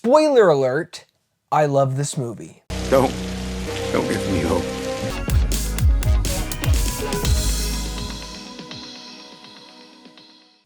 Spoiler alert, I love this movie. Don't give me hope.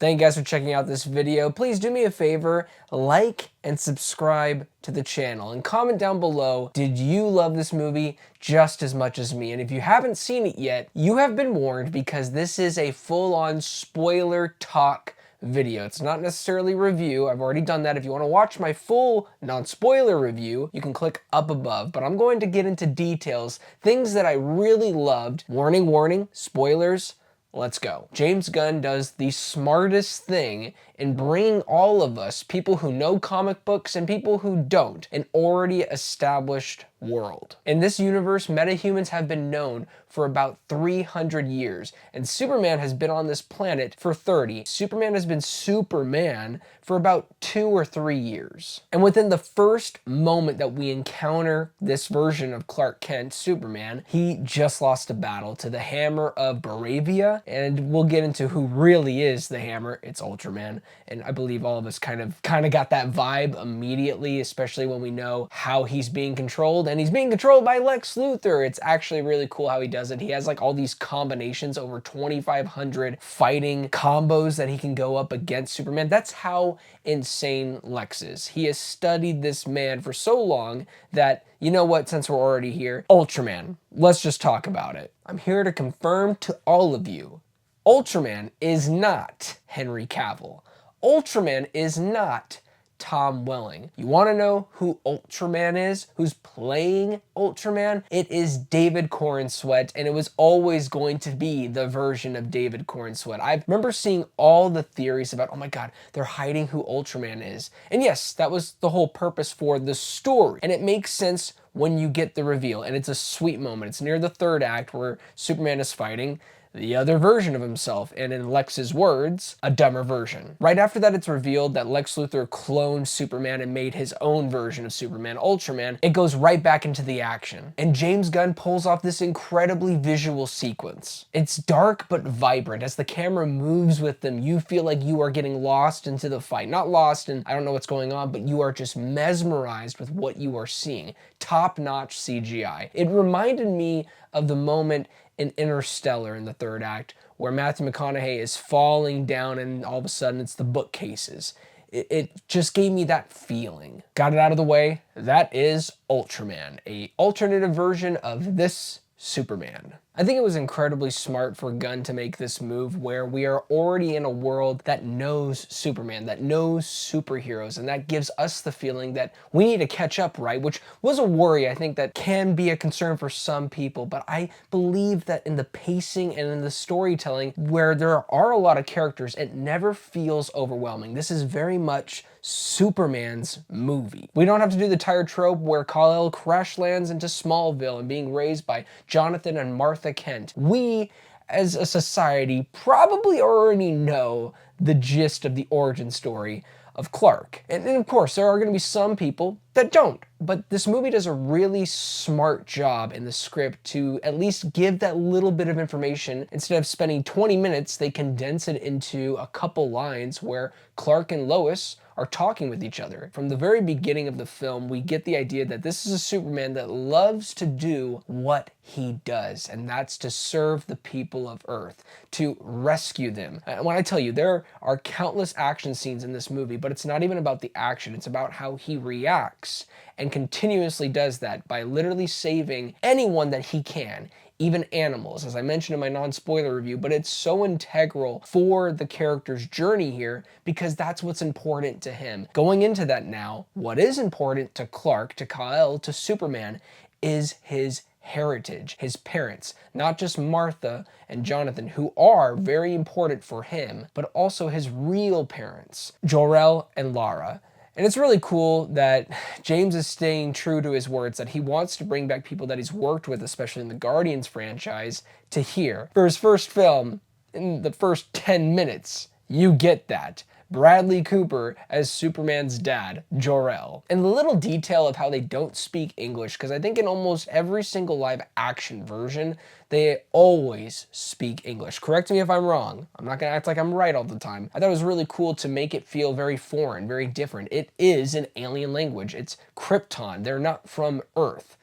Thank you guys for checking out this video. Please do me a favor, like and subscribe to the channel and comment down below, did you love this movie just as much as me? And if you haven't seen it yet, you have been warned because this is a full-on spoiler talk video. It's not necessarily review. I've already done that. If you want to watch my full non-spoiler review, you can click up above, but I'm going to get into details, things that I really loved. Warning, warning, spoilers. Let's go. James Gunn does the smartest thing in bringing all of us, people who know comic books and people who don't, an already established world. In this universe, metahumans have been known for about 300 years, and Superman has been on this planet for 30. Superman has been Superman for about 2 or 3 years. And within the first moment that we encounter this version of Clark Kent, Superman, he just lost a battle to the Hammer of Baravia, and we'll get into who really is the Hammer. It's Ultraman. And I believe all of us kind of got that vibe immediately, especially when we know how he's being controlled. And he's being controlled by Lex Luthor. It's actually really cool how he does it. He has like all these combinations, over 2,500 fighting combos that he can go up against Superman. That's how insane Lex is. He has studied this man for so long that, you know what, since we're already here, Ultraman, let's just talk about it. I'm here to confirm to all of you, Ultraman is not Henry Cavill. Ultraman is not Tom Welling. You want to know who Ultraman is? Who's playing Ultraman? It is David Corenswet, and it was always going to be the version of David Corenswet. I remember seeing all the theories about, oh my god, they're hiding who Ultraman is. And yes, that was the whole purpose for the story. And it makes sense when you get the reveal, and it's a sweet moment. It's near the third act where Superman is fighting the other version of himself, and in Lex's words, a dumber version. Right after that, it's revealed that Lex Luthor cloned Superman and made his own version of Superman, Ultraman. It goes right back into the action. And James Gunn pulls off this incredibly visual sequence. It's dark but vibrant. As the camera moves with them, you feel like you are getting lost into the fight. Not lost and I don't know what's going on, but you are just mesmerized with what you are seeing. Top-notch CGI. It reminded me of the moment in Interstellar in the third act, where Matthew McConaughey is falling down and all of a sudden it's the bookcases. It just gave me that feeling. Got it out of the way. That is Ultraman, a alternative version of this Superman. I think it was incredibly smart for Gunn to make this move where we are already in a world that knows Superman, that knows superheroes, and that gives us the feeling that we need to catch up, right? Which was a worry, I think, that can be a concern for some people, but I believe that in the pacing and in the storytelling, where there are a lot of characters, it never feels overwhelming. This is very much Superman's movie. We don't have to do the tired trope where Kal-El crash lands into Smallville and being raised by Jonathan and Martha Kent. We, as a society, probably already know the gist of the origin story of Clark. And of course, there are going to be some people that don't. But this movie does a really smart job in the script to at least give that little bit of information. Instead of spending 20 minutes, they condense it into a couple lines where Clark and Lois are talking with each other. From the very beginning of the film, we get the idea that this is a Superman that loves to do what he does, and that's to serve the people of Earth, to rescue them. And when I tell you, there are countless action scenes in this movie, but it's not even about the action, it's about how he reacts and continuously does that by literally saving anyone that he can, even animals, as I mentioned in my non-spoiler review, but it's so integral for the character's journey here because that's what's important to him. Going into that now, what is important to Clark, to Kal-El, to Superman is his heritage, his parents, not just Martha and Jonathan, who are very important for him, but also his real parents, Jor-El and Lara. And it's really cool that James is staying true to his words, that he wants to bring back people that he's worked with, especially in the Guardians franchise, to here. For his first film, in the first 10 minutes, you get that. Bradley Cooper as Superman's dad, Jor-El. And the little detail of how they don't speak English, because I think in almost every single live action version, they always speak English. Correct me if I'm wrong. I'm not gonna act like I'm right all the time. I thought it was really cool to make it feel very foreign, very different. It is an alien language. It's Krypton. They're not from Earth.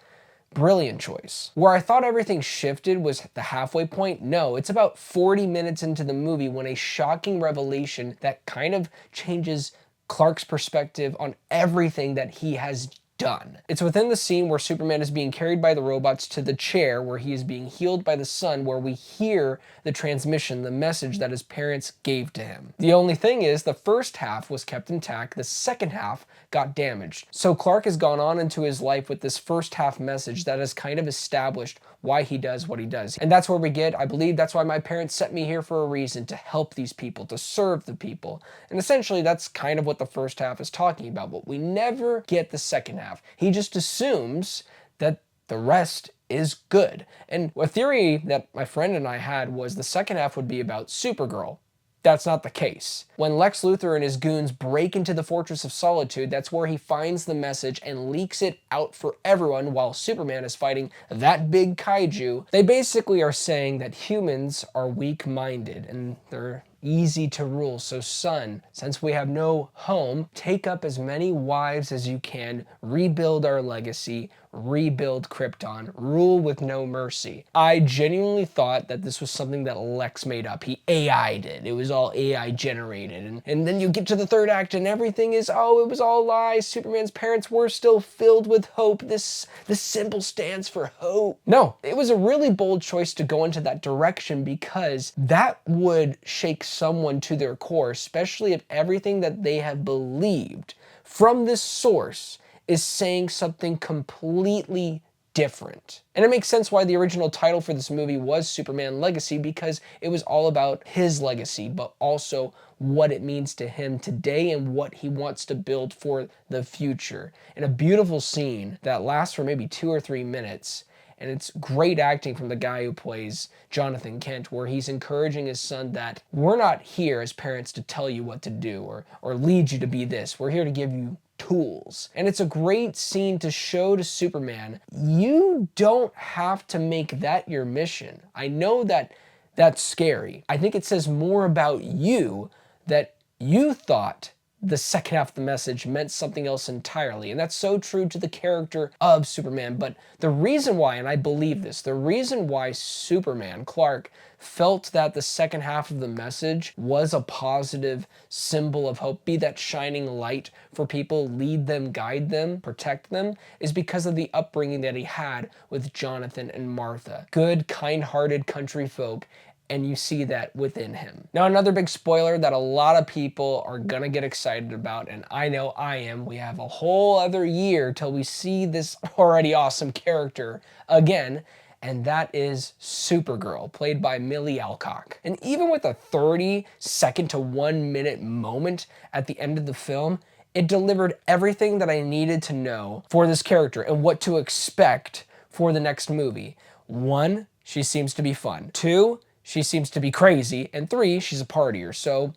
Brilliant choice. Where I thought everything shifted was the halfway point. No, it's about 40 minutes into the movie when a shocking revelation that kind of changes Clark's perspective on everything that he has done. It's within the scene where Superman is being carried by the robots to the chair where he is being healed by the sun, where we hear the transmission, the message that his parents gave to him. The only thing is the first half was kept intact, the second half got damaged. So Clark has gone on into his life with this first half message that has kind of established why he does what he does. And that's where we get, I believe that's why my parents sent me here for a reason, to help these people, to serve the people. And essentially that's kind of what the first half is talking about, but we never get the second half. He just assumes that the rest is good. And a theory that my friend and I had was the second half would be about Supergirl. That's not the case. When Lex Luthor and his goons break into the Fortress of Solitude, that's where he finds the message and leaks it out for everyone while Superman is fighting that big kaiju. They basically are saying that humans are weak-minded and they're easy to rule. So son, since we have no home, take up as many wives as you can, rebuild our legacy, rebuild Krypton, rule with no mercy. I genuinely thought that this was something that Lex made up. He AI'd it. It was all AI generated. And then you get to the third act and everything is, oh, it was all lies. Superman's parents were still filled with hope. This symbol stands for hope. No, it was a really bold choice to go into that direction because that would shake someone to their core, especially if everything that they have believed from this source is saying something completely different. And it makes sense why the original title for this movie was Superman Legacy, because it was all about his legacy, but also what it means to him today and what he wants to build for the future. In a beautiful scene that lasts for maybe 2 or 3 minutes, and it's great acting from the guy who plays Jonathan Kent, where he's encouraging his son that we're not here as parents to tell you what to do or lead you to be this. We're here to give you tools. And it's a great scene to show to Superman, you don't have to make that your mission. I know that that's scary. I think it says more about you that you thought the second half of the message meant something else entirely. And that's so true to the character of Superman. But the reason why, and I believe this, the reason why Superman, Clark, felt that the second half of the message was a positive symbol of hope, be that shining light for people, lead them, guide them, protect them, is because of the upbringing that he had with Jonathan and Martha. Good, kind-hearted country folk, and you see that within him. Now, another big spoiler that a lot of people are gonna get excited about, and I know I am, we have a whole other year till we see this already awesome character again, and that is Supergirl, played by Millie Alcock. And even with a 30-second to 1-minute moment at the end of the film, it delivered everything that I needed to know for this character and what to expect for the next movie. 1, she seems to be fun. 2, she seems to be crazy. And 3, she's a partier. So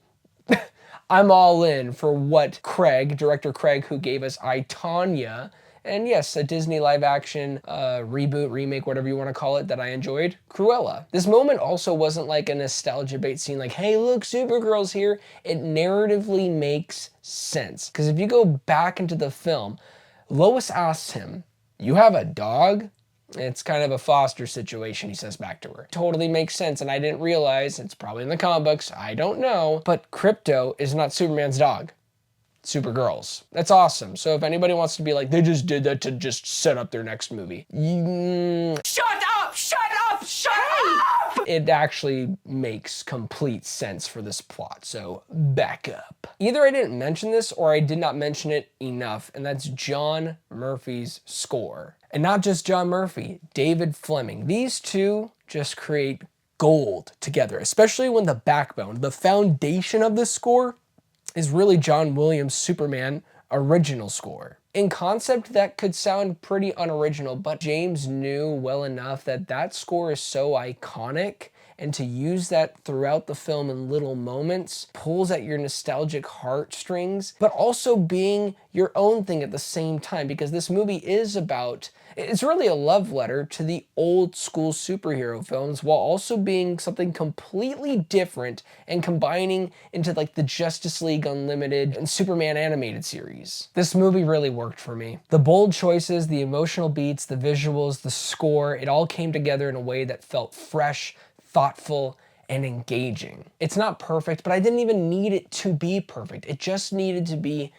I'm all in for what director Craig, who gave us I, Tonya, and yes, a Disney live action reboot, remake, whatever you want to call it, that I enjoyed, Cruella. This moment also wasn't like a nostalgia bait scene like, hey, look, Supergirl's here. It narratively makes sense. Because if you go back into the film, Lois asks him, you have a dog? It's kind of a foster situation, he says back to her. Totally makes sense, and I didn't realize, it's probably in the comic books, I don't know, but Krypto is not Superman's dog. Supergirl's. That's awesome. So if anybody wants to be like, they just did that to just set up their next movie. Shut up! Shut up! Shut up! It actually makes complete sense for this plot, so back up. Either I didn't mention this or I did not mention it enough, and that's John Murphy's score. And not just John Murphy, David Fleming. These two just create gold together, especially when the backbone, the foundation of the score is really John Williams' Superman original score. In concept, that could sound pretty unoriginal, but James knew well enough that that score is so iconic and to use that throughout the film in little moments pulls at your nostalgic heartstrings, but also being your own thing at the same time, because this movie is about, it's really a love letter to the old school superhero films while also being something completely different and combining into like the Justice League Unlimited and Superman animated series. This movie really worked for me. The bold choices, the emotional beats, the visuals, the score, it all came together in a way that felt fresh, thoughtful, and engaging. It's not perfect, but I didn't even need it to be perfect. It just needed to be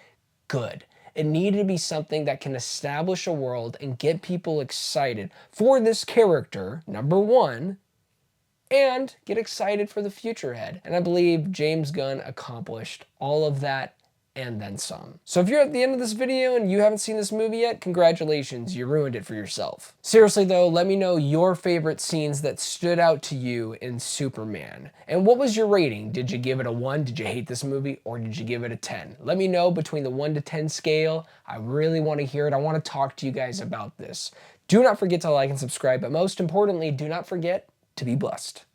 good. It needed to be something that can establish a world and get people excited for this character, number one, and get excited for the future ahead. And I believe James Gunn accomplished all of that and then some. So if you're at the end of this video and you haven't seen this movie yet, congratulations, you ruined it for yourself. Seriously though, let me know your favorite scenes that stood out to you in Superman. And what was your rating? Did you give it a 1? Did you hate this movie? Or did you give it a 10? Let me know between the 1 to 10 scale. I really want to hear it. I want to talk to you guys about this. Do not forget to like and subscribe, but most importantly, do not forget to be blessed.